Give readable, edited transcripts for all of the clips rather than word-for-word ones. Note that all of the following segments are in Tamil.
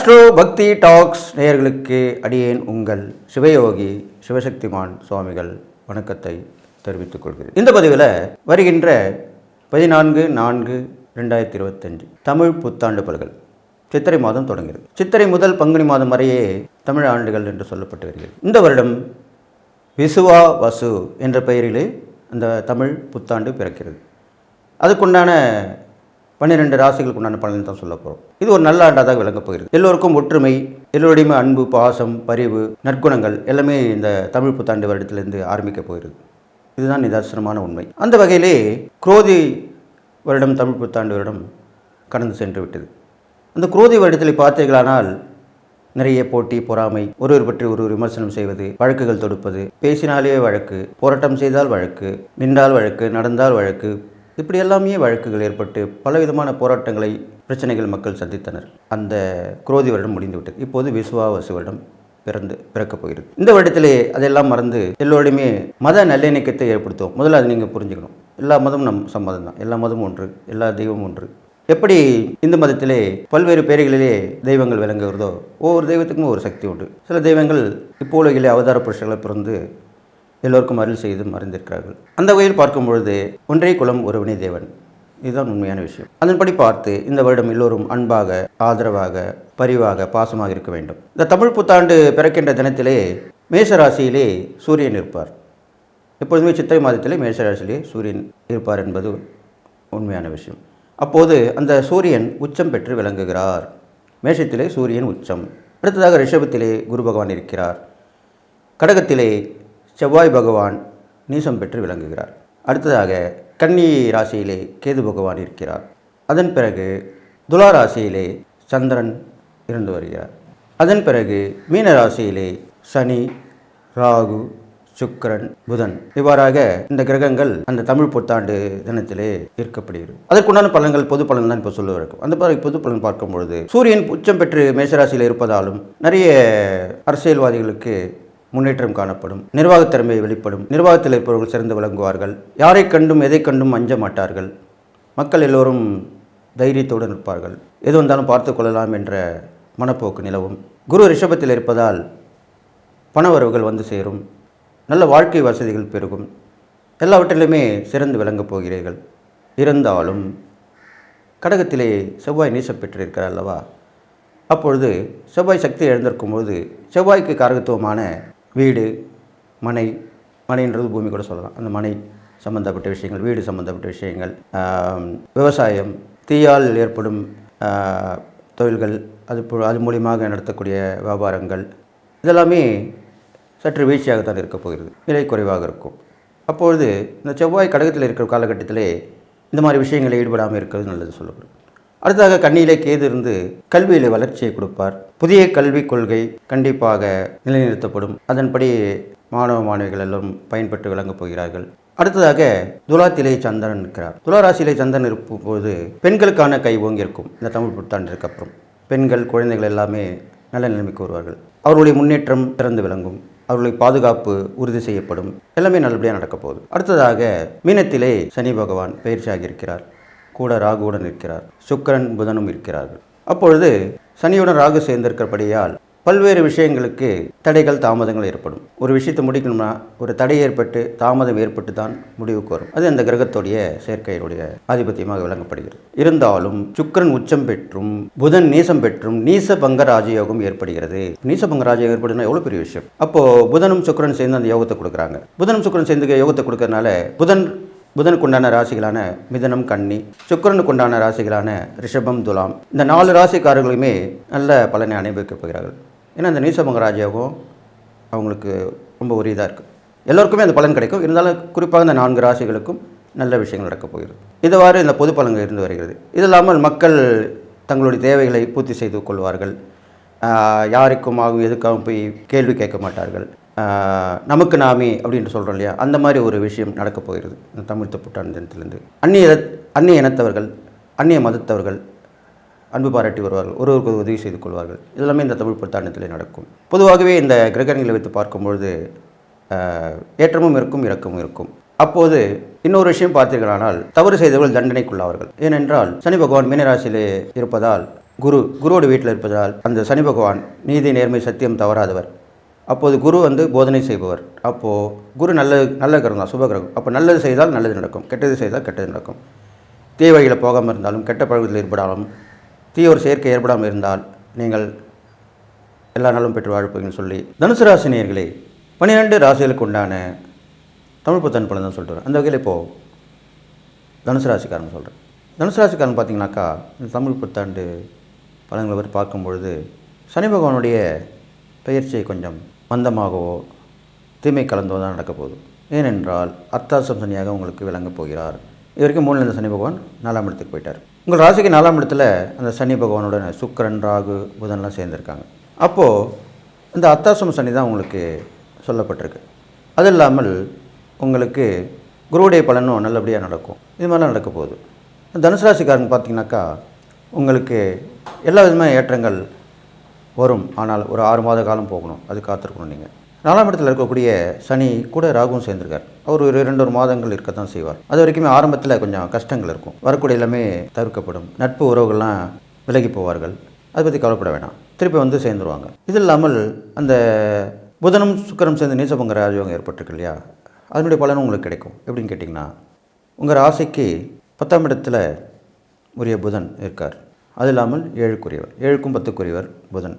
ஆஸ்ட்ரோ பக்தி டாக்ஸ் நேயர்களுக்கு அடியேன் உங்கள் சிவயோகி சிவசக்திமான் சுவாமிகள் வணக்கத்தை தெரிவித்துக் கொள்கிறேன். இந்த பதிவில் வருகின்ற 14/4/2025 தமிழ் புத்தாண்டு பலன்கள். சித்திரை மாதம் தொடங்குகிறது. சித்திரை முதல் பங்குனி மாதம் வரையே தமிழ் ஆண்டுகள் என்று சொல்லப்பட்டு வருகிறது. இந்த வருடம் விசுவா வசு என்ற பெயரிலே அந்த தமிழ் புத்தாண்டு பிறக்கிறது. அதுக்குண்டான 12 ராசிகளுக்கு உண்டான பலன் தான் சொல்ல போகிறோம். இது ஒரு நல்ல ஆண்டாக விளங்கப் போகிறது. எல்லோருக்கும் ஒற்றுமை, எல்லோருடையுமே அன்பு, பாசம், பரிவு, நற்குணங்கள் எல்லாமே இந்த தமிழ் புத்தாண்டு வருடத்திலிருந்து ஆரம்பிக்கப் போகிறது. இதுதான் நிதர்சனமான உண்மை. அந்த வகையிலே குரோதி வருடம் தமிழ் புத்தாண்டு வருடம் கடந்து சென்று விட்டது. அந்த குரோதி வருடத்தில் பார்த்தீர்களானால் நிறைய போட்டி, பொறாமை, ஒருவர் பற்றி ஒருவர் விமர்சனம் செய்வது, வழக்குகள் தொடுப்பது, பேசினாலே வழக்கு, போராட்டம் செய்தால் வழக்கு, நின்றால் வழக்கு, நடந்தால் வழக்கு, இப்படி எல்லாமே வழக்குகள் ஏற்பட்டு பலவிதமான போராட்டங்களை, பிரச்சனைகள் மக்கள் சந்தித்தனர். அந்த குரோதி வருடம் முடிந்துவிட்டது. இப்போது விசுவாவசு வருடம் பிறக்கப் போகிறது. இந்த வருடத்திலே அதெல்லாம் மறந்து எல்லோருடையுமே மத நல்லிணக்கத்தை ஏற்படுத்துவோம். முதல்ல அதை நீங்கள் புரிஞ்சுக்கணும். எல்லா மதமும் நம் சம்மதம் தான். எல்லா மதமும் ஒன்று, எல்லா தெய்வமும் ஒன்று. எப்படி இந்து மதத்திலே பல்வேறு பெயர்களிலே தெய்வங்கள் விளங்குகிறதோ, ஒவ்வொரு தெய்வத்துக்கும் ஒரு சக்தி உண்டு. சில தெய்வங்கள் இப்போ உலகிலே அவதார புருஷர்களை பிறந்து எல்லோருக்கும் அருள் செய்து மறைந்திருக்கிறார்கள். அந்த வகையில் பார்க்கும் பொழுது ஒன்றே குலம் ஒருவனே தேவன், இதுதான் உண்மையான விஷயம். அதன்படி பார்த்து இந்த வருடம் எல்லோரும் அன்பாக, ஆதரவாக, பரிவாக, பாசமாக இருக்க வேண்டும். இந்த தமிழ் புத்தாண்டு பிறக்கின்ற தினத்திலே மேஷராசியிலே சூரியன் இருப்பார். எப்பொழுதுமே சித்திரை மாதத்திலே மேஷராசியிலே சூரியன் இருப்பார் என்பது உண்மையான விஷயம். அப்போது அந்த சூரியன் உச்சம் பெற்று விளங்குகிறார். மேஷத்திலே சூரியன் உச்சம். அடுத்ததாக ரிஷபத்திலே குரு பகவான் இருக்கிறார். கடகத்திலே செவ்வாய் பகவான் நீசம் பெற்று விளங்குகிறார். அடுத்ததாக கன்னி ராசியிலே கேது பகவான் இருக்கிறார். அதன் பிறகு துலா ராசியிலே சந்திரன் இருந்து வருகிறார். அதன் பிறகு மீன ராசியிலே சனி, ராகு, சுக்கிரன், புதன், இவ்வாறாக இந்த கிரகங்கள் அந்த தமிழ் புத்தாண்டு தினத்திலே ஈர்க்கப்படுகிறது. அதற்குண்டான பலன்கள், பொது பலன் தான் இப்போ சொல்லுவதற்கும். அந்த பொது பலன் பார்க்கும் பொழுது சூரியன் உச்சம் பெற்று மேஷராசியில் இருப்பதாலும் நிறைய அரசியல்வாதிகளுக்கு முன்னேற்றம் காணப்படும். நிர்வாகத் திறமை வெளிப்படும். நிர்வாகத்தில் இருப்பவர்கள் சிறந்து விளங்குவார்கள். யாரை கண்டும் எதை கண்டும் அஞ்ச மாட்டார்கள். மக்கள் எல்லோரும் தைரியத்தோடு நிற்பார்கள். எது வந்தாலும் பார்த்து கொள்ளலாம் என்ற மனப்போக்கு நிலவும். குரு ரிஷபத்தில் இருப்பதால் பணவரவுகள் வந்து சேரும். நல்ல வாழ்க்கை வசதிகள் பெருகும். எல்லாவற்றிலுமே சிறந்து விளங்கப் போகிறீர்கள். இருந்தாலும் கடகத்திலே செவ்வாய் நீசம் பெற்றிருக்கிறார் அல்லவா? அப்பொழுது செவ்வாய் சக்தி எழுந்திருக்கும் போது செவ்வாய்க்கு காரகத்துவமான வீடு, மனை, மனைன்றது பூமி கூட சொல்லலாம். அந்த மனை சம்பந்தப்பட்ட விஷயங்கள், வீடு சம்பந்தப்பட்ட விஷயங்கள், விவசாயம், தீயால் ஏற்படும் தொழில்கள், அது மூலியமாக நடத்தக்கூடிய வியாபாரங்கள், இதெல்லாமே சற்று வீழ்ச்சியாகத்தான் இருக்கப் போகிறது. விலை குறைவாக இருக்கும். அப்பொழுது இந்த செவ்வாய் கடகத்தில் இருக்கிற காலகட்டத்திலே இந்த மாதிரி விஷயங்களில் ஈடுபடாமல் இருக்கிறது நல்லது சொல்லப்படும். அடுத்ததாக கன்னியிலே கேது இருந்து கல்வியிலே வளர்ச்சியை கொடுப்பார். புதிய கல்விக் கொள்கை கண்டிப்பாக நிலைநிறுத்தப்படும். அதன்படி மாணவ மாணவிகள் எல்லோரும் பயன்பெற்று விளங்கப் போகிறார்கள். அடுத்ததாக துலாத்திலே சந்திரன் இருக்கிறார். துளாராசியிலே சந்திரன் இருக்கும் போது பெண்களுக்கான கை ஓங்கியிருக்கும். இந்த தமிழ் புத்தாண்டிற்கு அப்புறம் பெண்கள், குழந்தைகள் எல்லாமே நல்ல நிலைமைக்கு வருவார்கள். அவர்களுடைய முன்னேற்றம் திறந்து விளங்கும். அவர்களுடைய பாதுகாப்பு உறுதி செய்யப்படும். எல்லாமே நல்லபடியாக நடக்கப் போகுது. அடுத்ததாக மீனத்திலே சனி பகவான் பயிற்சியாகி இருக்கிறார். கூட ராகுவுடன் இருக்கிறார். சுக்கிரன், புதனும் இருக்கிறார்கள். அப்பொழுது சனியுடன் ராகு சேர்ந்திருக்கிறபடியால் பல்வேறு விஷயங்களுக்கு தடைகள், தாமதங்கள் ஏற்படும். ஒரு விஷயத்தை முடிக்கணும்னா ஒரு தடை ஏற்பட்டு, தாமதம் ஏற்பட்டு தான் முடிவுக்கு வரும். அது அந்த கிரகத்துடைய சேர்க்கையினுடைய ஆதிபத்தியமாக விளங்கப்படுகிறது. இருந்தாலும் சுக்கிரன் உச்சம் பெற்றும் புதன் நீசம் பெற்றும் நீசபங்க ராஜயோகம் ஏற்படுகிறது. நீசபங்க ராஜயோகம் ஏற்படுதுன்னா எவ்வளோ பெரிய விஷயம். அப்போது புதனும் சுக்கிரன் சேர்ந்து அந்த யோகத்தை கொடுக்குறாங்க. புதனும் சுக்கிரன் சேர்ந்து யோகத்தை கொடுக்கறதுனால புதனுக்கு உண்டான ராசிகளான மிதனம், கன்னி, சுக்கிரனுக்கு உண்டான ராசிகளான ரிஷபம், துலாம், இந்த 4 ராசிக்காரர்களுமே நல்ல பலனை அனுபவிக்கப் போகிறார்கள். ஏன்னா இந்த நீசபங்க ராஜயோகம் அவங்களுக்கு ரொம்ப உரியதாக இருக்குது. எல்லோருக்குமே அந்த பலன் கிடைக்கும். இருந்தாலும் குறிப்பாக இந்த 4 ராசிகளுக்கும் நல்ல விஷயங்கள் நடக்கப் போகிறது. இதுவாறு இந்த பொது பலன்கள் இருந்து வருகிறது. இது இல்லாமல் மக்கள் தங்களுடைய தேவைகளை பூர்த்தி செய்து கொள்வார்கள். யாருக்கும் எதுக்காகவும் போய் கேள்வி கேட்க மாட்டார்கள். நமக்கு நாமே அப்படின்ட்டு சொல்கிறோம் இல்லையா, அந்த மாதிரி ஒரு விஷயம் நடக்கப் போகிறது இந்த தமிழ் புத்தாண்டு தினத்திலிருந்து. அந்நிய இனத்தவர்கள், அந்நிய மதத்தவர்கள் அன்பு பாராட்டி வருவார்கள். ஒருவருக்கு உதவி செய்து கொள்வார்கள். இதெல்லாமே இந்த தமிழ் புத்தாண்டத்திலே நடக்கும். பொதுவாகவே இந்த கிரகங்களை வைத்து பார்க்கும்பொழுது ஏற்றமும் இருக்கும், இறக்கமும் இருக்கும். அப்போது இன்னொரு விஷயம் பார்த்தீர்களானால் தவறு செய்தவர்கள் தண்டனைக்குள்ளாவார்கள். ஏனென்றால் சனி பகவான் மீனராசியிலே இருப்பதால் குருவோட வீட்டில் இருப்பதால் அந்த சனி பகவான் நீதி நேர்மை சத்தியம் தவறாதவர். அப்போது குரு போதனை செய்பவர். அப்போது குரு நல்ல கிரகம் தான், சுபகிரகம். அப்போ நல்லது செய்தால் நல்லது நடக்கும், கெட்டது செய்தால் கெட்டது நடக்கும். தீய வழியில் போகாமல் இருந்தாலும், கெட்ட பழக்கத்தில் ஏற்படாலும், தீய ஒரு செயற்கை ஏற்படாமல் இருந்தால் நீங்கள் எல்லா நாளும் பெற்று வாழ்ப்பீங்கன்னு சொல்லி தனுசு ராசி நேயர்களே 12 ராசிகளுக்கு உண்டான தமிழ் புத்தாண்டு பலன் தான் சொல்லிட்டு வரேன். அந்த வகையில் இப்போது தனுசு ராசிக்காரங்க சொல்கிறேன். தனுசு ராசிக்காரங்க பார்த்தீங்கன்னாக்கா இந்த தமிழ் புத்தாண்டு பலன்களை பற்றி பார்க்கும்பொழுது சனி பகவானுடைய பயிற்சியை கொஞ்சம் மந்தமாகவோ தீமை கலந்தோ தான் நடக்க போகுது. ஏனென்றால் அர்த்தாசம் சனியாக உங்களுக்கு விளங்கப் போகிறார். இது வரைக்கும் 3ல் இருந்த சனி பகவான் 4ஆம் இடத்துக்கு போயிட்டார். உங்கள் ராசிக்கு 4ஆம் இடத்துல அந்த சனி பகவானோட சுக்கிரன், ராகு, புதன்லாம் சேர்ந்துருக்காங்க. அப்போது இந்த அர்த்தாசம் சனி தான் உங்களுக்கு சொல்லப்பட்டிருக்கு. அது இல்லாமல் உங்களுக்கு குருவுடைய பலனும் நல்லபடியாக நடக்கும். இது மாதிரிலாம் நடக்க போகுது. தனுசு ராசிக்காரங்க பார்த்தீங்கன்னாக்கா உங்களுக்கு எல்லா விதமான ஏற்றங்கள் வரும். ஆனால் ஒரு 6 மாத காலம் போகணும், அது காத்திருக்கணும். நீங்கள் 4ஆம் இடத்தில் இருக்கக்கூடிய சனி கூட ராகுவும் சேர்ந்திருக்கார். அவர் ஒரு 2 மாதங்கள் இருக்கத்தான் செய்வார். அது வரைக்குமே ஆரம்பத்தில் கொஞ்சம் கஷ்டங்கள் இருக்கும். வரக்கூடிய எல்லாமே தவிர்க்கப்படும். நட்பு உறவுகள்லாம் விலகி போவார்கள். அதை பற்றி கவலைப்பட வேணாம், திருப்பி சேர்ந்துருவாங்க. இது இல்லாமல் அந்த புதனும் சுக்கிரனும் சேர்ந்து நீசபங்க ராஜயோகம் ஏற்பட்டிருக்கு இல்லையா, அதனுடைய பலனும் உங்களுக்கு கிடைக்கும். எப்படின்னு கேட்டிங்கன்னா உங்கள் ராசிக்கு 10ஆம் இடத்துல உரிய புதன் இருக்கார். அது இல்லாமல் 7க்குரியவர், 7க்கும் 10க்குரியவர் புதன்.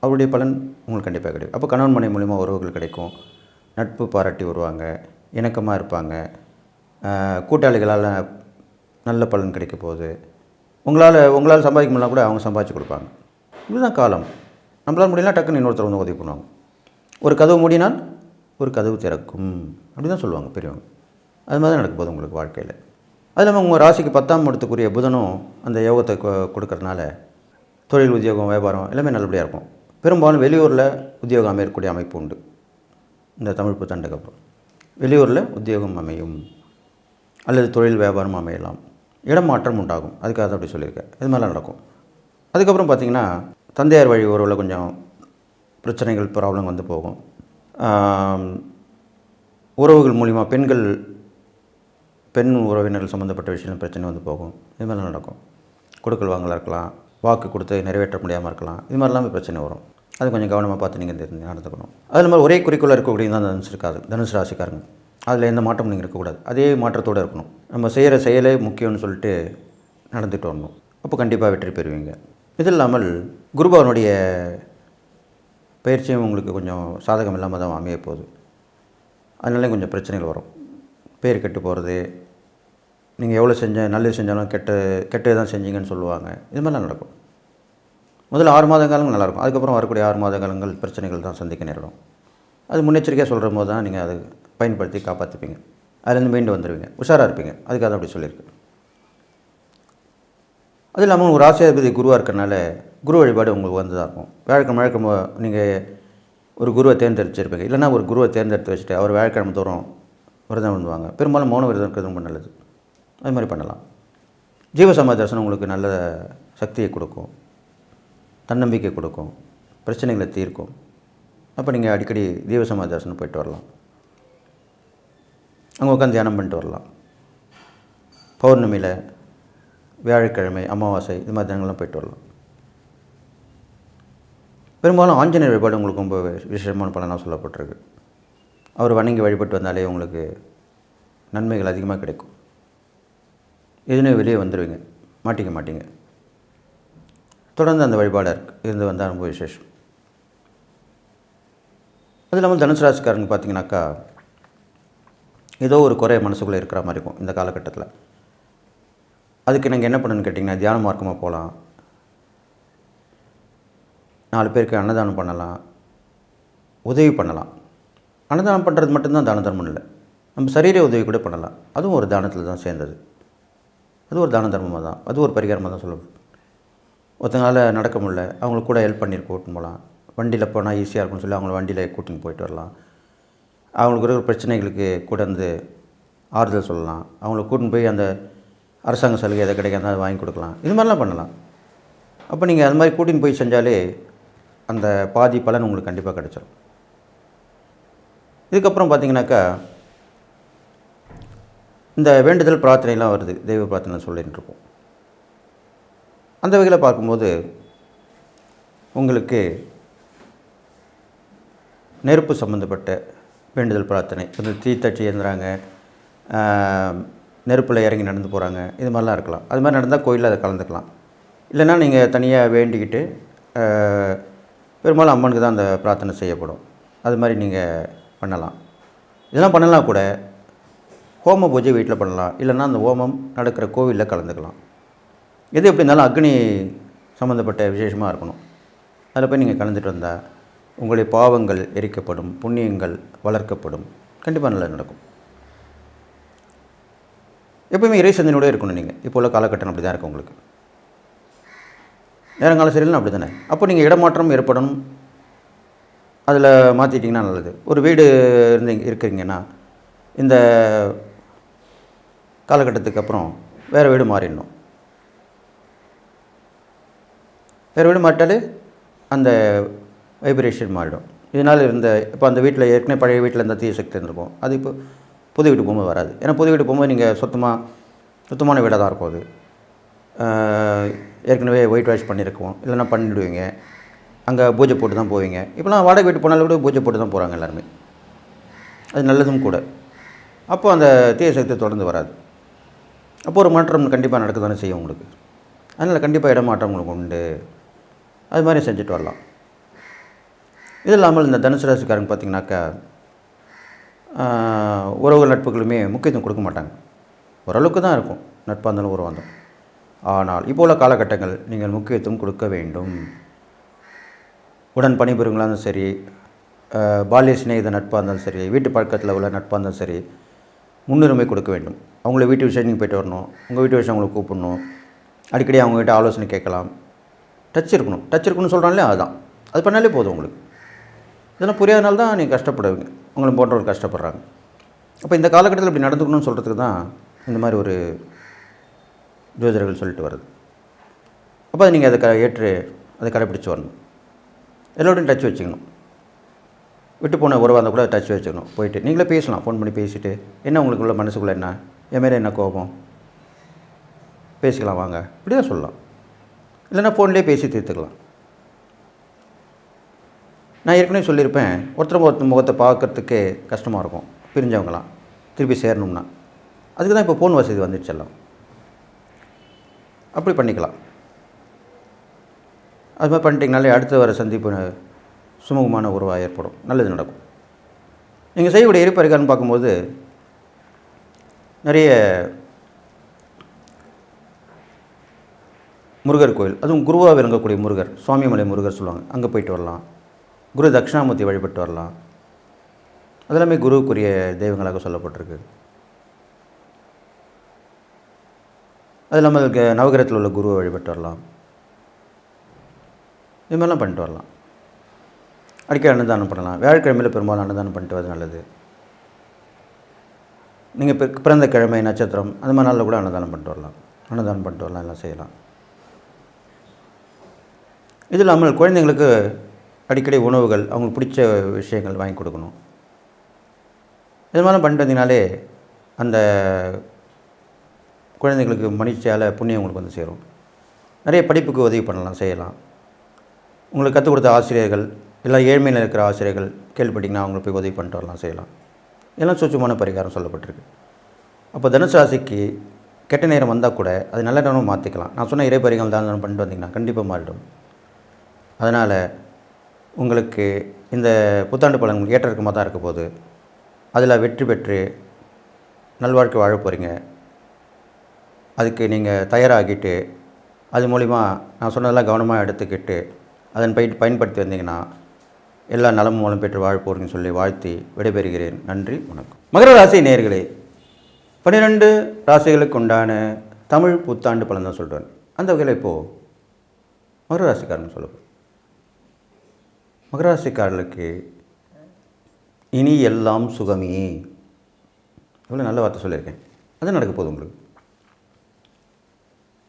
அவருடைய பலன் உங்களுக்கு கண்டிப்பாக கிடைக்கும். அப்போ கணவன் மனை மூலிமா உறவுகள் கிடைக்கும், நட்பு பாராட்டி வருவாங்க, இணக்கமாக இருப்பாங்க, கூட்டாளிகளால் நல்ல பலன் கிடைக்க போகுது. உங்களால் சம்பாதிக்க முடியலாம் கூட அவங்க சம்பாதிச்சு கொடுப்பாங்க. இதுதான் காலம். நம்மளால் முடியலாம் டக்குன்னு இன்னொருத்தர் உதவி பண்ணுவாங்க. ஒரு கதவு மூடினால் ஒரு கதவு திறக்கும் அப்படி தான் சொல்லுவாங்க பெரியவங்க. அது மாதிரி தான் நடக்க போகுது உங்களுக்கு வாழ்க்கையில். அது இல்லாமல் உங்கள் ராசிக்கு 10ஆம் இடத்துக்குரிய புதனும் அந்த யோகத்தை கொடுக்கறதுனால தொழில், உத்தியோகம், வியாபாரம் எல்லாமே நல்லபடியாக இருக்கும். பெரும்பாலும் வெளியூரில் உத்தியோகம் அமையக்கூடிய அமைப்பு உண்டு. இந்த தமிழ் புத்தாண்டுக்கு அப்புறம் வெளியூரில் உத்தியோகம் அமையும் அல்லது தொழில் வியாபாரம் அமையலாம், இடம் மாற்றம் உண்டாகும். அதுக்காக தான் அப்படி சொல்லியிருக்கேன். இது மாதிரிலாம் நடக்கும். அதுக்கப்புறம் பார்த்திங்கன்னா தந்தையார் வழி உறவில் கொஞ்சம் பிரச்சனைகள், ப்ராப்ளம் போகும். உறவுகள் மூலிமா பெண் உறவினர்கள் சம்மந்தப்பட்ட விஷயம் பிரச்சனை போகும். இது மாதிரிலாம் நடக்கும். கொடுக்கல் வாங்கலாக இருக்கலாம், வாக்கு கொடுத்து நிறைவேற்ற முடியாமல் இருக்கலாம். இது மாதிரிலாம் பிரச்சனை வரும். அது கொஞ்சம் கவனமாக பார்த்து நீங்கள் நடந்துக்கணும். அது மாதிரி ஒரே குறிக்கோளாக இருக்கக்கூடிய தான் தனுசு ராசிக்காரங்க. அதில் எந்த மாற்றமும் நீங்கள் இருக்கக்கூடாது. அதே மாற்றத்தோடு இருக்கணும். நம்ம செய்கிற செயலே முக்கியம்னு சொல்லிட்டு நடந்துட்டு வரணும். அப்போ கண்டிப்பாக வெற்றி பெறுவீங்க. இது இல்லாமல் குருபவனுடைய பயிற்சியும் உங்களுக்கு கொஞ்சம் சாதகம் இல்லாமல் தான் அமைய போகுது. அதனால கொஞ்சம் பிரச்சனைகள் வரும். பேர் கெட்டு போகிறது, நீங்கள் எவ்வளோ நல்லது செஞ்சாலும் கெட்டது தான் செஞ்சீங்கன்னு சொல்லுவாங்க. இது மாதிரிலாம் நடக்கும். முதல்ல 6 மாத காலங்கள் நல்லாயிருக்கும். அதுக்கப்புறம் வரக்கூடிய 6 மாத காலங்கள் பிரச்சனைகள் தான் சந்திக்க நேரிடும். அது முன்னெச்சரிக்கையாக சொல்கிற போது தான் நீங்கள் அதை பயன்படுத்தி காப்பாற்றிப்பீங்க. அதுலேருந்து மீண்டு வந்துடுவீங்க, உஷாராக இருப்பீங்க. அதுக்காக தான் அப்படி சொல்லியிருக்கு. அது இல்லாமல் ஒரு ராசியாதிபதி குருவாக இருக்கிறனால குரு வழிபாடு உங்களுக்கு வந்து தான் இருக்கும். வியாழக்கிழமை நீங்கள் ஒரு குருவை தேர்ந்தெடுத்திருப்பீங்க. இல்லைனா ஒரு குருவை தேர்ந்தெடுத்து வச்சுட்டு அவர் வியாழக்கிழமை தோறும் விரதம் பண்ணுவாங்க. பெரும்பாலும் மௌன விரதம் இருக்கிறது ரொம்ப நல்லது. அது மாதிரி பண்ணலாம். ஜீவசமாதி தரிசனம் உங்களுக்கு நல்ல சக்தியை கொடுக்கும், தன்னம்பிக்கை கொடுக்கும், பிரச்சனைகளை தீர்க்கும். அப்போ நீங்கள் அடிக்கடி ஜீவசமாதி தரிசனம் போயிட்டு வரலாம். அங்கே உட்காந்து தியானம் பண்ணிட்டு வரலாம். பௌர்ணமியில், வியாழக்கிழமை, அமாவாசை இது மாதிரி தினங்கள்லாம் போயிட்டு வரலாம். பெரும்பாலும் ஆஞ்சநேயர் வழிபாடு உங்களுக்கு ரொம்ப விசேஷமான பலனாக சொல்லப்பட்டிருக்கு. அவர் வணங்கி வழிபட்டு வந்தாலே உங்களுக்கு நன்மைகள் அதிகமாக கிடைக்கும். எதுனே வெளியே வந்துடுவீங்க, மாட்டிக்க மாட்டீங்க. தொடர்ந்து அந்த வழிபாடு இருந்து வந்தால் ரொம்ப விசேஷம். அது இல்லாமல் தனுசு ராசிக்காரங்க பார்த்தீங்கன்னாக்கா ஏதோ ஒரு குறை மனசுக்குள்ளே இருக்கிற மாதிரி இருக்கும் இந்த காலகட்டத்தில். அதுக்கு நீங்கள் என்ன பண்ணணும்னு கேட்டிங்கன்னா, தியான மார்க்கமாக போகலாம், 4 பேருக்கு அன்னதானம் பண்ணலாம், உதவி பண்ணலாம். அன்னதானம் பண்ணுறது மட்டும்தான் தான தர்மம் இல்லை, நம்ம சரீர உதவி கூட பண்ணலாம். அதுவும் ஒரு தானத்தில் தான் சேர்ந்தது. அது ஒரு தான தர்மமாக தான், அது ஒரு பரிகாரமாக தான் சொல்லணும். ஒருத்தங்களால் நடக்க முடியல, அவங்களுக்கு கூட ஹெல்ப் பண்ணிட்டு கூட்டின்னு போகலாம். வண்டியில் போனால் ஈஸியாக இருக்கும்னு சொல்லி அவங்கள வண்டியில் கூட்டின்னு போயிட்டு வரலாம். அவங்களுக்கு இருக்கிற பிரச்சனைகளுக்கு கூட வந்து ஆறுதல் சொல்லலாம். அவங்கள கூட்டின்னு போய் அந்த அரசாங்க சலுகை எதை கிடைக்காது அதை வாங்கி கொடுக்கலாம். இது மாதிரிலாம் பண்ணலாம். அப்போ நீங்கள் அது மாதிரி கூட்டின்னு போய் செஞ்சாலே அந்த பாதி பலன் உங்களுக்கு கண்டிப்பாக கிடைச்சிடும். இதுக்கப்புறம் பார்த்தீங்கன்னாக்கா இந்த வேண்டுதல் பிரார்த்தனைலாம் வருது, தெய்வ பிரார்த்தனை சொல்லிகிட்டு இருக்கோம். அந்த வகையில் பார்க்கும்போது உங்களுக்கு நெருப்பு சம்மந்தப்பட்ட வேண்டுதல் பிரார்த்தனை, கொஞ்சம் தீத்தட்டி எழுந்துறாங்க, நெருப்பில் இறங்கி நடந்து போகிறாங்க, இது மாதிரிலாம் இருக்கலாம். அது மாதிரி நடந்தால் கோயிலில் அதை கலந்துக்கலாம். இல்லைன்னா நீங்கள் தனியாக வேண்டிக்கிட்டு பெரும்பாலும் அம்மனுக்கு தான் அந்த பிரார்த்தனை செய்யப்படும். அது மாதிரி நீங்கள் பண்ணலாம். இதெல்லாம் பண்ணலாம் கூட ஹோம பூஜை வீட்டில் பண்ணலாம். இல்லைன்னா அந்த ஹோமம் நடக்கிற கோவிலில் கலந்துக்கலாம். எது எப்படி இருந்தாலும் அக்னி சம்மந்தப்பட்ட விசேஷமாக இருக்கணும். அதில் போய் நீங்கள் கலந்துட்டு வந்தால் உங்களுடைய பாவங்கள் எரிக்கப்படும், புண்ணியங்கள் வளர்க்கப்படும், கண்டிப்பாக நல்லா நடக்கும். எப்போயுமே இறை சிந்தனையோடு இருக்கணும். நீங்கள் இப்போ உள்ள காலகட்டம் அப்படி தான் இருக்கும். உங்களுக்கு நேரங்காலம் சரியில்லைன்னா அப்படி தானே. அப்போ நீங்கள் இடமாற்றம் ஏற்படணும், அதில் மாற்றிட்டிங்கன்னா நல்லது. ஒரு வீடு இருக்கிறீங்கன்னா இந்த காலகட்டத்துக்கு அப்புறம் வேறு வீடு மாறிடணும். வேறு வீடு மாறிட்டாலே அந்த வைப்ரேஷன் மாறிடும். இதனால் இப்போ அந்த வீட்டில் ஏற்கனவே பழைய வீட்டில் இருந்த தீய சக்தி இருந்திருக்கும். அது இப்போ புது வீட்டு போகும்போது வராது. ஏன்னா புது வீட்டு போகும்போது நீங்கள் சுத்தமான வீடாக தான் இருக்கும். அது ஏற்கனவே ஒயிட் வாஷ் பண்ணியிருக்கோம், இல்லைன்னா பண்ணிவிடுவீங்க. அங்கே பூஜை போட்டு தான் போவீங்க. இப்போலாம் வாடகை வீட்டு போனாலும் கூட பூஜை போட்டு தான் போகிறாங்க எல்லாருமே. அது நல்லதும் கூட. அப்போது அந்த தீய சக்தி தொடர்ந்து வராது. அப்போ ஒரு மாற்றம் கண்டிப்பாக நடக்க தானே செய்யும் உங்களுக்கு. அதனால் கண்டிப்பாக இடமாற்றம் உங்களுக்கு உண்டு. அது மாதிரி செஞ்சுட்டு வரலாம். இது இல்லாமல் இந்த தனுசு ராசிக்காரங்க பார்த்திங்கனாக்கா உறவுகள் நட்புகளுமே முக்கியத்துவம் கொடுக்க மாட்டாங்க. ஓரளவுக்கு தான் இருக்கும், நட்பாக இருந்தாலும் உறவாக இருந்தாலும். ஆனால் இப்போ உள்ள காலகட்டங்கள் நீங்கள் முக்கியத்துவம் கொடுக்க வேண்டும். உடன் பணிபுரிவங்களாக இருந்தாலும் சரி, பால்ய சிநேகித நட்பாக இருந்தாலும் சரி, வீட்டு பழக்கத்தில் உள்ள நட்பாக இருந்தாலும் சரி, முன்னுரிமை கொடுக்க வேண்டும். அவங்கள வீட்டு விஷயம் நீங்கள் போய்ட்டு வரணும், உங்கள் வீட்டு விஷயம் அவங்களை கூப்பிடணும், அடிக்கடி அவங்ககிட்ட ஆலோசனை கேட்கலாம். டச் இருக்கணும்னு சொல்கிறாங்களே, அதுதான். அது பண்ணாலே போதும் உங்களுக்கு. இதெல்லாம் புரியாதனால தான் நீங்கள் கஷ்டப்படுவீங்க, உங்களை போன்றவர்கள் கஷ்டப்படுறாங்க. அப்போ இந்த காலகட்டத்தில் இப்படி நடந்துக்கணும்னு சொல்கிறதுக்கு தான் இந்த மாதிரி ஒரு ஜோதிடர்கள் சொல்லிட்டு வருது. அப்போ அதை நீங்கள் அதை கடைப்பிடிச்சு வரணும். எல்லோரையும் டச் வச்சுக்கணும். விட்டு போன உறவாக இருந்தால் கூட டச் வச்சுக்கணும். போயிட்டு நீங்களே பேசலாம், ஃபோன் பண்ணி பேசிவிட்டு, என்ன உங்களுக்குள்ள மனசுக்குள்ளே என்ன, என் மேலே என்ன கோபம், பேசிக்கலாம் வாங்க, இப்படி தான் சொல்லலாம். இல்லைன்னா ஃபோன்லேயே பேசி தீர்த்துக்கலாம். நான் ஏற்கனவே சொல்லியிருப்பேன், ஒருத்தர் முகத்தை பார்க்குறதுக்கே கஷ்டமாக இருக்கும் பிரிஞ்சவங்களாம், திருப்பி சேரணும்னா. அதுக்கு தான் இப்போ ஃபோன் வசதி வந்துடுச்செல்லாம். அப்படி பண்ணிக்கலாம். அது மாதிரி பண்ணிட்டீங்கனாலே அடுத்து வர சந்திப்பு சுமூகமான உறவாக ஏற்படும், நல்லது நடக்கும். நீங்கள் செய்யக்கூடிய எரிப்பறிகான்னு பார்க்கும்போது நிறைய முருகர் கோயில், அதுவும் குருவாக விளங்கக்கூடிய முருகர், சுவாமிமலை முருகர் சொல்லுவாங்க, அங்கே போயிட்டு வரலாம். குரு தட்சிணாமூர்த்தி வழிபட்டு வரலாம். அதெல்லாமே குருவுக்குரிய தெய்வங்களாக சொல்லப்பட்டிருக்கு. அது இல்லாமல் நவகிரகத்தில் உள்ள குருவை வழிபட்டு வரலாம். இது மாதிரிலாம் பண்ணிட்டு வரலாம். அடிக்கடி அன்னதானம் பண்ணலாம். வியாழக்கிழமையில் பெரும்பாலும் அன்னதானம் பண்ணிட்டு வரது நல்லது. நீங்கள் பிறந்த கிழமை, நட்சத்திரம், அந்த மாதிரி நாளில் கூட அன்னதானம் பண்ணிட்டு வரலாம். எல்லாம் செய்யலாம். இது இல்லாமல் குழந்தைங்களுக்கு அடிக்கடி உணவுகள், அவங்களுக்கு பிடிச்ச விஷயங்கள் வாங்கி கொடுக்கணும். இது மாதிரிலாம் பண்ணிட்டு வந்தீங்கனாலே அந்த குழந்தைங்களுக்கு மகிழ்ச்சியால் புண்ணியம் உங்களுக்கு வந்து சேரும். நிறைய படிப்புக்கு உதவி பண்ணலாம், செய்யலாம். உங்களுக்கு கற்றுக் கொடுத்த ஆசிரியர்கள், இல்லை ஏழ்மையில் இருக்கிற ஆசிரியர்கள் கேள்விப்பட்டிங்கன்னா அவங்களுக்கு போய் உதவி பண்ணிட்டு வரலாம், செய்யலாம். இதெல்லாம் சூட்சமான பரிகாரம் சொல்லப்பட்டிருக்கு. அப்போ தனுசு ராசிக்கு கெட்ட நேரம் வந்தால் கூட அது நல்ல நேரமாக மாற்றிக்கலாம். நான் சொன்ன இறை பரிகாரம் தான் பண்ணிட்டு வந்தீங்கன்னா கண்டிப்பாக மாறிடும். அதனால் உங்களுக்கு இந்த புத்தாண்டு பலன்கள் ஏற்ற இறக்கமாக தான் இருக்க போகுது. அதில் வெற்றி பெற்று நல்வாழ்க்கை வாழ போகிறீங்க. அதுக்கு நீங்கள் தயாராகிட்டு அது மூலிமா நான் சொன்னதெல்லாம் கவனமாக எடுத்துக்கிட்டு அதன் பயன்படுத்தி வந்தீங்கன்னா எல்லா நலமும் மூலம் பெற்று வாழ போகிறீங்கன்னு சொல்லி வாழ்த்தி விடைபெறுகிறேன். நன்றி, வணக்கம். மகர ராசி நேயர்களே, 12 ராசிகளுக்கு உண்டான தமிழ் புத்தாண்டு பலன் தான் சொல்கிறேன். அந்த வகையில் இப்போது மகர ராசிக்காரங்க சொல்லுவோம். மகர ராசிக்காரர்களுக்கு இனி எல்லாம் சுகமே, எவ்வளோ நல்ல வார்த்தை சொல்லியிருக்கேன். அது நடக்க போகுது உங்களுக்கு.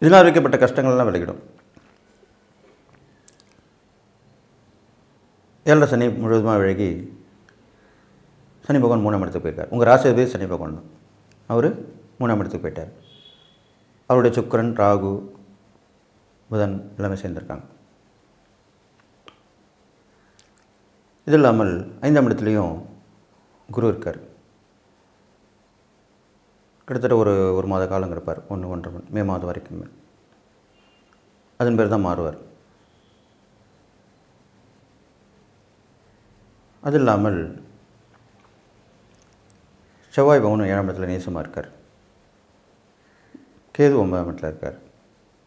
இதனால் வைக்கப்பட்ட கஷ்டங்கள்லாம் விலகிடும். 7 சனி முழுவதுமாக விலகி சனி பகவான் 3ஆம் இடத்துக்கு போயிருக்கார். உங்கள் ராசியாதிபதி சனி பகவான் தான். அவர் 3ஆம் இடத்துக்கு போயிட்டார். அவருடைய சுக்கிரன், ராகு, புதன் எல்லாமே சேர்ந்துருக்காங்க. இது இல்லாமல் 5ஆம் இடத்துலையும் குரு இருக்கார். கிட்டத்தட்ட ஒரு மாத காலம் இருப்பார், 1-1.5 மே மாதம் வரைக்குமே. அதன் பேர் தான் மாறுவார். அது இல்லாமல் செவ்வாய் பகவான் 7ஆம் இடத்துல நேசமாக இருக்கார். கேது 9ஆம் இடத்துல இருக்கார்.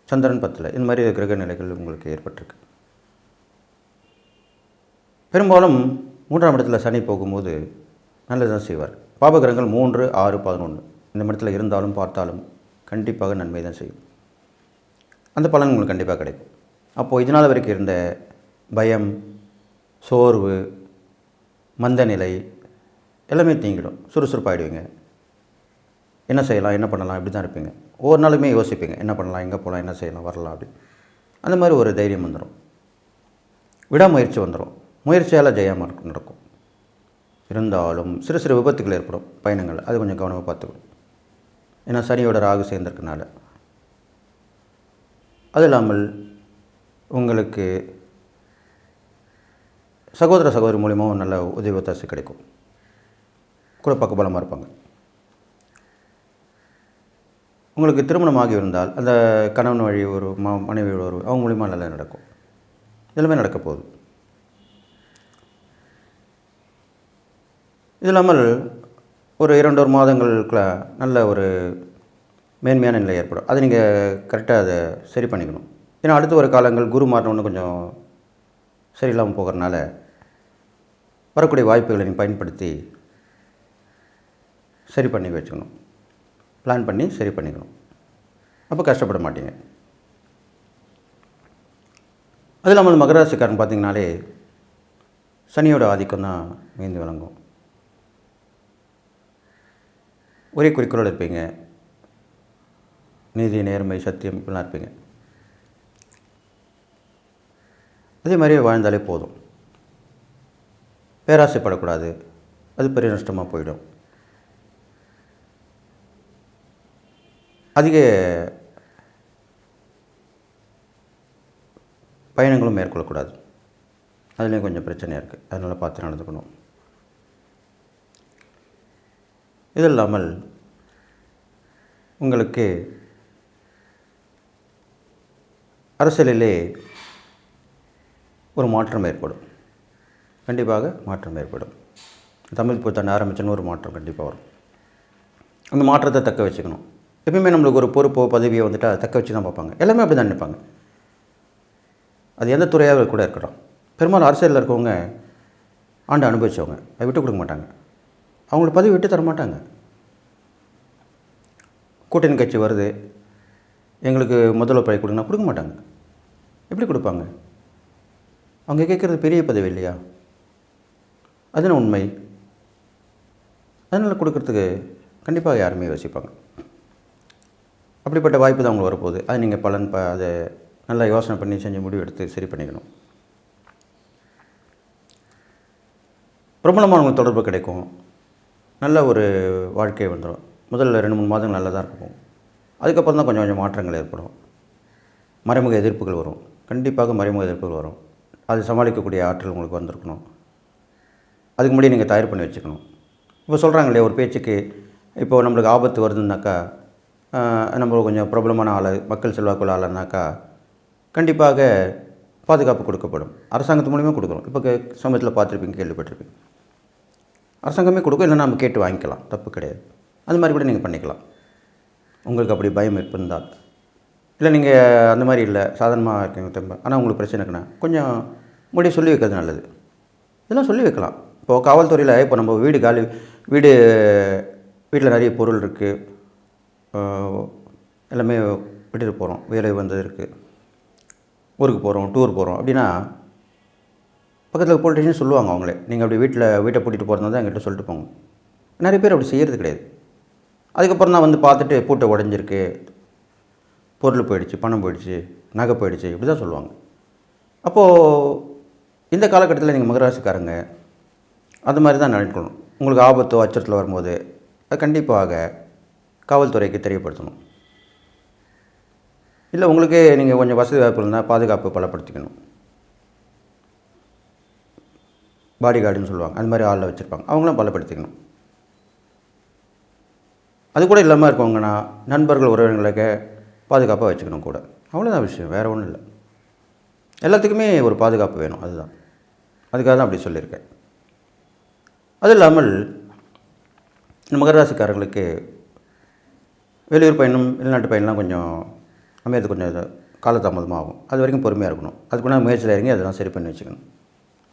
சந்திரன் 10. இந்த மாதிரி கிரக நிலைகள் உங்களுக்கு ஏற்பட்டிருக்கு. பெரும்பாலும் 3ஆம் இடத்துல சனி போகும்போது நல்லதான் செய்வார். பாபகிரகங்கள் 3, 6, 11 இந்த இடத்துல இருந்தாலும் பார்த்தாலும் கண்டிப்பாக நன்மை தான் செய்யும். அந்த பலன் உங்களுக்கு கண்டிப்பாக கிடைக்கும். அப்போது இதனால் வரைக்கும் இருந்த பயம், சோர்வு, மந்த நிலை எல்லாமே தீங்கிடும். சுறுசுறுப்பாகிடுவீங்க. என்ன செய்யலாம், என்ன பண்ணலாம், இப்படி தான் இருப்பீங்க. ஒவ்வொரு நாளுமே யோசிப்பீங்க, என்ன பண்ணலாம், எங்கே போகலாம், என்ன செய்யலாம், வரலாம் அப்படி. அந்த மாதிரி ஒரு தைரியம் வந்துடும். விடாமுயற்சி வந்துடும். முயற்சியால் ஜெயமாக நடக்கும். இருந்தாலும் சிறு சிறு விபத்துகள் ஏற்படும் பயணங்கள். அது கொஞ்சம் கவனமாக பார்த்துக்கணும். ஏன்னா சனியோட ராகு சேர்ந்திருக்கனால. அது இல்லாமல் உங்களுக்கு சகோதர சகோதரி மூலியமாக நல்ல உதவி ஒத்தாசை கிடைக்கும். கூட பக்கபலமாக இருப்பாங்க. உங்களுக்கு திருமணமாகி இருந்தால் அந்த கணவன் வழி ஒரு மனைவி ஒரு அவங்க மூலிமா நல்லா நடக்கும். எல்லாமே நடக்க போகுது. இது இல்லாமல் ஒரு 2 மாதங்களுக்குள்ள நல்ல ஒரு மேன்மையான நிலை ஏற்படும். அதை நீங்கள் கரெக்டாக அதை சரி பண்ணிக்கணும். ஏன்னா அடுத்து ஒரு காலங்கள் குரு மாறினோன்னு கொஞ்சம் சரியில்லாமல் போகிறதுனால வரக்கூடிய வாய்ப்புகளை நீங்கள் பயன்படுத்தி சரி பண்ணி வச்சுக்கணும். பிளான் பண்ணி சரி பண்ணிக்கணும். அப்போ கஷ்டப்பட மாட்டீங்க. அது இல்லாமல் மகர ராசிக்காரன் பார்த்திங்கனாலே சனியோட ஆதிக்கம் தான் மீந்து விளங்கும். ஒரே குறிக்கோளோடு இருப்பீங்க. நீதி, நேர்மை, சத்தியம் இப்படிலாம் இருப்பீங்க. அதே மாதிரியே வாழ்ந்தாலே போதும். பேராசைப்படக்கூடாது. அது பெரிய நஷ்டமாக போயிடும். அதிக பயணங்களும் மேற்கொள்ளக்கூடாது. அதுலேயும் கொஞ்சம் பிரச்சனையாக இருக்குது. அதனால் பார்த்து நடந்துக்கணும். இது இல்லாமல் உங்களுக்கு அரசியலிலே ஒரு மாற்றம் ஏற்படும். கண்டிப்பாக மாற்றம் ஏற்படும். தமிழ் புத்தாண்டு ஆரம்பிச்சுன்னு ஒரு மாற்றம் கண்டிப்பாக வரும். அந்த மாற்றத்தை தக்க வச்சுக்கணும். எப்பயுமே நம்மளுக்கு ஒரு பொறுப்போ பதவியோ வந்துட்டு அதை தக்க வச்சு தான் பார்ப்பாங்க. எல்லாமே அப்படி தான் நினைப்பாங்க. அது எந்த துறையாக கூட இருக்கட்டும். பெரும்பாலும் அரசியலில் இருக்கவங்க ஆண்டு அனுபவிச்சவங்க அதை விட்டு கொடுக்க மாட்டாங்க. அவங்கள பதவி விட்டு தர மாட்டாங்க. கூட்டணி கட்சி வருது, எங்களுக்கு முதல்வர் பதவி கொடுங்கன்னா கொடுக்க மாட்டாங்க. எப்படி கொடுப்பாங்க? அவங்க கேட்குறது பெரிய பதவி இல்லையா? அதுன்னு உண்மை. அதனால் கொடுக்கறதுக்கு கண்டிப்பாக யாருமே யோசிப்பாங்க. அப்படிப்பட்ட வாய்ப்பு தான் அவங்களுக்கு வரப்போகுது. அது நீங்கள் பலன் அதை நல்லா யோசனை பண்ணி செஞ்சு முடிவு எடுத்து சரி பண்ணிக்கணும். பிரபலமானவங்களுக்கு தொடர்பு கிடைக்கும். நல்ல ஒரு வாழ்க்கை வந்துடும். முதல்ல 2-3 மாதங்கள் நல்லா தான் இருக்கும். அதுக்கப்புறம் தான் கொஞ்சம் கொஞ்சம் மாற்றங்கள் ஏற்படும். மறைமுக எதிர்ப்புகள் வரும். கண்டிப்பாக மறைமுக எதிர்ப்புகள் வரும். அது சமாளிக்கக்கூடிய ஆற்றல் உங்களுக்கு வந்திருக்கணும். அதுக்கு முன்னாடி நீங்கள் தயார் பண்ணி வச்சுக்கணும். இப்போ சொல்கிறாங்க இல்லையா, ஒரு பேச்சுக்கு இப்போது நம்மளுக்கு ஆபத்து வருதுன்னாக்கா, நம்ம கொஞ்சம் பிரபலமான ஆள், மக்கள் செல்வாக்குள்ள ஆளுனாக்கா கண்டிப்பாக பாதுகாப்பு கொடுக்கப்படும். அரசாங்கத்து மூலிமா கொடுக்குறோம். இப்போ சமயத்தில் பார்த்துருப்பீங்க, கேள்விப்பட்டிருப்பீங்க. அரசாங்கமே கொடுக்கும், இல்லைன்னா நம்ம கேட்டு வாங்கிக்கலாம், தப்பு கிடையாது. அது மாதிரி கூட நீங்கள் பண்ணிக்கலாம். உங்களுக்கு அப்படி பயம் இருந்தால். இல்லை நீங்கள் அந்த மாதிரி இல்லை, சாதாரணமாக இருக்கீங்க திரும்ப, ஆனால் உங்களுக்கு பிரச்சனை இருக்குன்னா கொஞ்சம் முன்னாடி சொல்லி வைக்கிறது நல்லது. இதெல்லாம் சொல்லி வைக்கலாம். இப்போது காவல்துறையில் இப்போ நம்ம வீட்டில் நிறைய பொருள் இருக்குது, எல்லாமே விட்டுட்டு போகிறோம், வேலை வந்தது இருக்குது, ஊருக்கு போகிறோம், டூர் போகிறோம் அப்படின்னா பக்கத்தில் போலீஸ் ஸ்டேஷன் சொல்லுவாங்க அவங்களே. நீங்கள் அப்படி வீட்டை பூட்டிகிட்டு போகிறதா தான் எங்கிட்ட சொல்லிட்டு போங்க. நிறைய பேர் அப்படி செய்கிறது கிடையாது. அதுக்கப்புறம் தான் வந்து பார்த்துட்டு பூட்டை உடஞ்சிருக்கு, பொருள் போயிடுச்சு, பணம் போயிடுச்சு, நகை போயிடுச்சு, இப்படி தான் சொல்லுவாங்க. அப்போது இந்த காலகட்டத்தில் நீங்கள் மகராசிக்காரங்க அது மாதிரி தான் நினைக்கணும். உங்களுக்கு ஆபத்தோ அச்சத்தில் வரும்போது அது கண்டிப்பாக காவல்துறைக்கு தெரியப்படுத்தணும். இல்லை உங்களுக்கே நீங்கள் கொஞ்சம் வசதி வாய்ப்பு இருந்தால் பாதுகாப்பு பலப்படுத்திக்கணும். பாடி கார்டுன்னு சொல்லுவாங்க, அந்த மாதிரி ஆளில் வச்சுருப்பாங்க, அவங்களாம் பலப்படுத்திக்கணும். அது கூட இல்லாமல் இருக்கவங்கன்னா நண்பர்கள் உறவினர்களுக்கு பாதுகாப்பாக வச்சுக்கணும் கூட. அவ்வளோதான் விஷயம், வேறு ஒன்றும் இல்லை. எல்லாத்துக்குமே ஒரு பாதுகாப்பு வேணும், அதுதான். அதுக்காக தான் அப்படி சொல்லியிருக்கேன். அது இல்லாமல் மகர ராசிக்காரர்களுக்கு வெளியூர் பயணம், வெளிநாட்டு பயணம்லாம் கொஞ்சம் அமையறது கொஞ்சம் காலதாமதமாக ஆகும். அது வரைக்கும் பொறுமையாக இருக்கணும். அதுக்குன்னா முயற்சியில் இறங்கி அதெல்லாம் சரி பண்ணி வச்சுக்கணும்.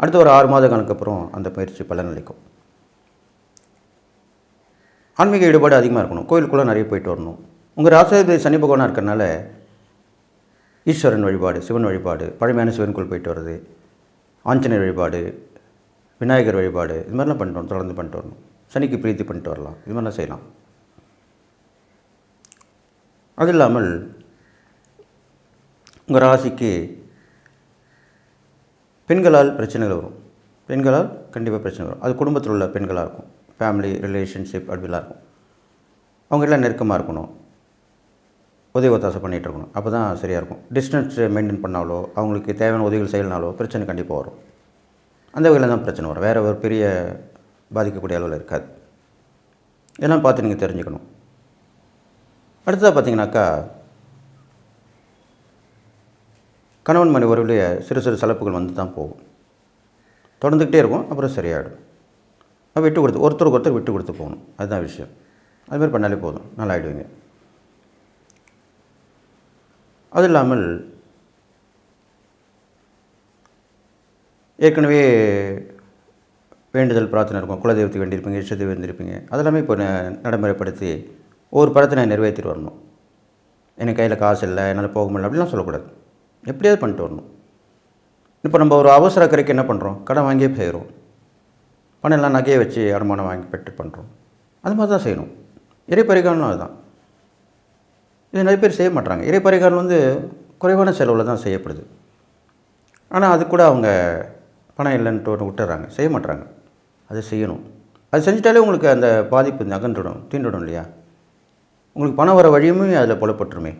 அடுத்த ஒரு 6 மாதங்களுக்கு அப்புறம் அந்த முயற்சி பலனளிக்கும். ஆன்மீக ஈடுபாடு அதிகமாக இருக்கணும். கோயிலுக்குள்ளே நிறைய போயிட்டு வரணும். உங்கள் ராசியாதிபதி சனி பகவானாக இருக்கிறனால ஈஸ்வரன் வழிபாடு, சிவன் வழிபாடு, பழமையான சிவன் கோயில் போயிட்டு வர்றது, ஆஞ்சநேயர் வழிபாடு, விநாயகர் வழிபாடு, இது மாதிரிலாம் பண்ணிட்டு வரணும். தொடர்ந்து பண்ணிட்டு வரணும். சனிக்கு பிரீத்தி பண்ணிட்டு வரலாம். இது மாதிரிலாம் செய்யலாம். அது இல்லாமல் உங்கள் ராசிக்கு பெண்களால் பிரச்சனைகள் வரும். பெண்களால் கண்டிப்பாக பிரச்சனை வரும். அது குடும்பத்தில் உள்ள பெண்களாக இருக்கும். ஃபேமிலி ரிலேஷன்ஷிப் அப்படிலாம் இருக்கும். அவங்க எல்லாம் நெருக்கமாக இருக்கணும். உதவி ஒத்தாசை பண்ணிகிட்டு இருக்கணும். அப்போ தான் சரியாக இருக்கும். டிஸ்டன்ஸ் மெயின்டைன் பண்ணாலோ, அவங்களுக்கு தேவையான உதவிகள் செய்யலனாலோ பிரச்சனை கண்டிப்பாக வரும். அந்த வகையில் தான் பிரச்சனை வரும். வேறு ஒரு பெரிய பாதிக்கக்கூடிய அளவில் இருக்காது. இதெல்லாம் பார்த்து நீங்கள் தெரிஞ்சுக்கணும். அடுத்ததாக பார்த்தீங்கன்னாக்கா, கணவன் மனைவி உறவுடைய சிறு சிறு சலப்புகள் வந்து தான் போகும். தொடர்ந்துக்கிட்டே இருக்கும், அப்புறம் சரியாயிடும். விட்டு கொடுத்து ஒருத்தருக்கு ஒருத்தர் விட்டு கொடுத்து போகணும். அதுதான் விஷயம். அதுமாதிரி பண்ணாலே போதும், நல்லா ஆகிடுவீங்க. அது இல்லாமல் ஏற்கனவே வேண்டுதல் பிரார்த்தனை இருக்கும். குலதெய்வத்துக்கு வேண்டியிருப்பீங்க, இஷ்டத்துக்கு வேண்டியிருப்பீங்க. அதெல்லாமே இப்போ நடைமுறைப்படுத்தி ஒவ்வொரு படத்தை நிறைவேற்றிட்டு வரணும். எனக்கு கையில் காசு இல்லை, என்னால் போக முடியல அப்படிலாம் சொல்லக்கூடாது. எப்படியாவது பண்ணிட்டு வரணும். இப்போ நம்ம ஒரு அவசர கரைக்கு என்ன பண்ணுறோம்? கடன் வாங்கியே செய்கிறோம். பணம் எல்லாம் நகையை வச்சு அடமானம் வாங்கி பெற்று பண்ணுறோம். அது மாதிரி தான் செய்யணும். இறைப்பரிகாரம்லாம் அதுதான். இது நிறைய பேர் செய்ய மாட்டாங்க. இறைப்பரிகாரம் வந்து குறைவான செலவில் தான் செய்யப்படுது. ஆனால் அது கூட அவங்க பணம் இல்லைன்ட்டு ஒன்று விட்டுறாங்க, செய்ய மாட்டாங்க. அது செய்யணும். அது செஞ்சிட்டாலே உங்களுக்கு அந்த பாதிப்பு அகன்றுடும், தீண்டுடும் இல்லையா? உங்களுக்கு பணம் வர வழியுமே அதில் புலப்பட்டுருமே.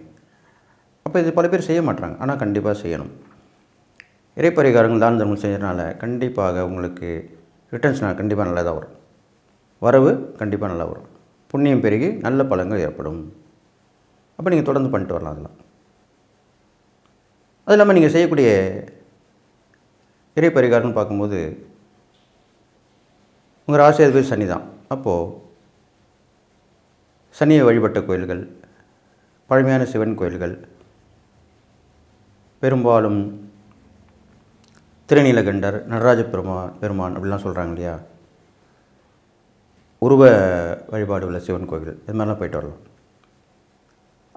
அப்போ இது பல பேர் செய்ய மாட்டாங்க. ஆனால் கண்டிப்பாக செய்யணும். இறைப்பரிகாரங்கள் தான தர்மம் செய்கிறதுனால கண்டிப்பாக உங்களுக்கு ரிட்டர்ன்ஸ் கண்டிப்பாக நல்லா தான் வரும். வரவு கண்டிப்பாக நல்லா வரும். புண்ணியம் பெருகி நல்ல பலன்கள் ஏற்படும். அப்போ நீங்கள் தொடர்ந்து பண்ணிட்டு வரலாம். அதெல்லாம் அது இல்லாமல் நீங்கள் செய்யக்கூடிய இறைப்பரிகாரம்னு பார்க்கும்போது உங்கள் ராசியாதிபதி சனி தான். அப்போது சனியை வழிபட்ட கோயில்கள், பழமையான சிவன் கோயில்கள், பெரும்பாலும் திருநீலகண்டர், நடராஜ பெருமான் அப்படிலாம் சொல்கிறாங்க இல்லையா? உருவ வழிபாடு உள்ள சிவன் கோயில், இது மாதிரிலாம் போயிட்டு வரலாம்.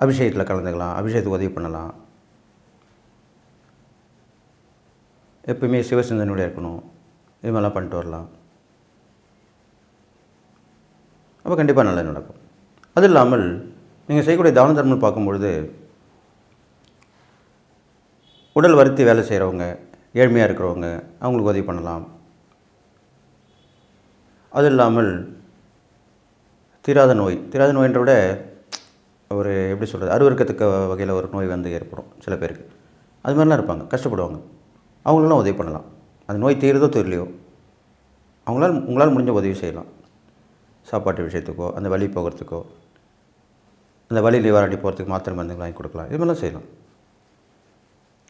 அபிஷேகத்தில் கலந்துக்கலாம், அபிஷேகத்துக்கு உதவி பண்ணலாம். எப்பவுமே சிவசிந்தனையோடு இருக்கணும். இது மாதிரிலாம் பண்ணிட்டு வரலாம். அப்போ கண்டிப்பாக நல்லது நடக்கும். அது இல்லாமல் நீங்கள் செய்யக்கூடிய தான தர்மம் பார்க்கும்பொழுது உடல் வருத்தி வேலை செய்கிறவங்க, ஏழ்மையாக இருக்கிறவங்க, அவங்களுக்கு உதவி பண்ணலாம். அது இல்லாமல் தீராத நோய்ன்ற விட ஒரு எப்படி சொல்கிறது, அருவருக்கத்தக்க வகையில் ஒரு நோய் வந்து ஏற்படும் சில பேருக்கு. அது மாதிரிலாம் இருப்பாங்க, கஷ்டப்படுவாங்க. அவங்களெல்லாம் உதவி பண்ணலாம். அந்த நோய் தீருதோ தெரியலையோ உங்களால் முடிஞ்ச உதவி செய்யலாம். சாப்பாட்டு விஷயத்துக்கோ, அந்த வலி போகிறதுக்கோ, அந்த வலி நிவாரணி போகிறதுக்கு மாத்திரை மருந்துகள் வாங்கி கொடுக்கலாம். இது மாதிரிலாம் செய்யலாம்.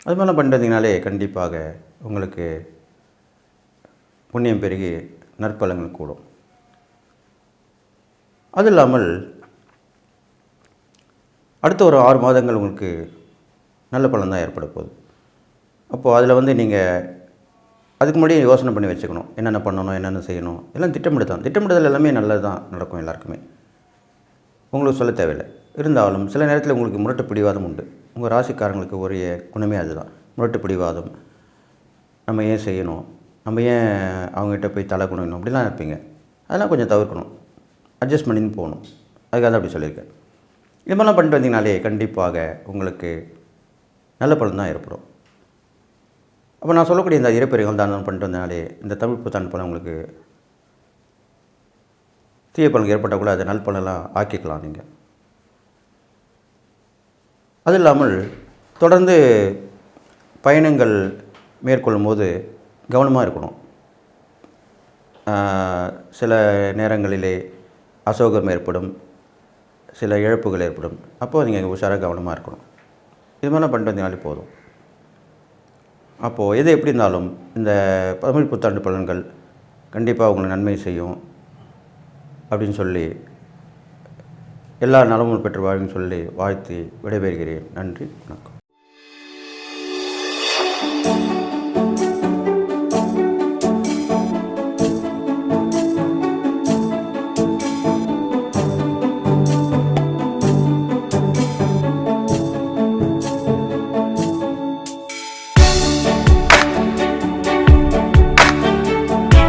அது மாதிரிலாம் பண்ணிட்டு வந்தீங்கனாலே கண்டிப்பாக உங்களுக்கு புண்ணியம் பெருகி நற்பலங்கள் கூடும். அது இல்லாமல் அடுத்த ஒரு 6 மாதங்கள் உங்களுக்கு நல்ல பலன் தான் ஏற்பட போகுது. அப்போது அதில் வந்து நீங்கள் அதுக்கு முன்னாடி யோசனை பண்ணி வச்சுக்கணும். என்னென்ன பண்ணணும், என்னென்ன செய்யணும், எல்லாம் திட்டமிடுதல் எல்லாமே நல்லது தான் நடக்கும் எல்லாருக்குமே. உங்களுக்கு சொல்ல தேவையில்லை. இருந்தாலும் சில நேரத்தில் உங்களுக்கு முரட்டு பிடிவாதம் உண்டு. உங்கள் ராசிக்காரங்களுக்கு ஒரே குணமே அதுதான், முரட்டு பிடிவாதம். நம்ம ஏன் செய்யணும், நம்ம ஏன் அவங்ககிட்ட போய் தலை குனியணும், அப்படிலாம் இருப்பீங்க. அதெல்லாம் கொஞ்சம் தவிர்க்கணும், அட்ஜஸ்ட் பண்ணின்னு போகணும். அதுக்காக தான் அப்படி சொல்லியிருக்கேன். இது மாதிரிலாம் பண்ணிட்டு வந்தீங்கனாலே கண்டிப்பாக உங்களுக்கு நல்ல பலன் தான் ஏற்படும். அப்போ நான் சொல்லக்கூடிய இந்த இறைப்பரிகாரம் தானம் பண்ணிட்டு வந்தனாலே இந்த தமிழ் புத்தாண்டு பலன் உங்களுக்கு தீய பலன் ஏற்பட்டால் கூட அதை நல் பலனெல்லாம் ஆக்கிக்கலாம் நீங்கள். அது இல்லாமல் தொடர்ந்து பயணங்கள் மேற்கொள்ளும் போது கவனமாக இருக்கணும். சில நேரங்களிலே அசௌகரியம் ஏற்படும், சில இழப்புகள் ஏற்படும். அப்போது நீங்கள் உஷாராக கவனமாக இருக்கணும். இது மாதிரிலாம் பண்ணிட்டு வந்தீங்கனாலே போதும். அப்போது எது எப்படி இருந்தாலும் இந்த தமிழ் புத்தாண்டு பலன்கள் கண்டிப்பாக உங்களுக்கு நன்மை செய்யும் அப்படின்னு சொல்லி எல்லா நலமும் பெற்று வாழுன்னு சொல்லி வாழ்த்தி விடைபெறுகிறேன். நன்றி, வணக்கம்.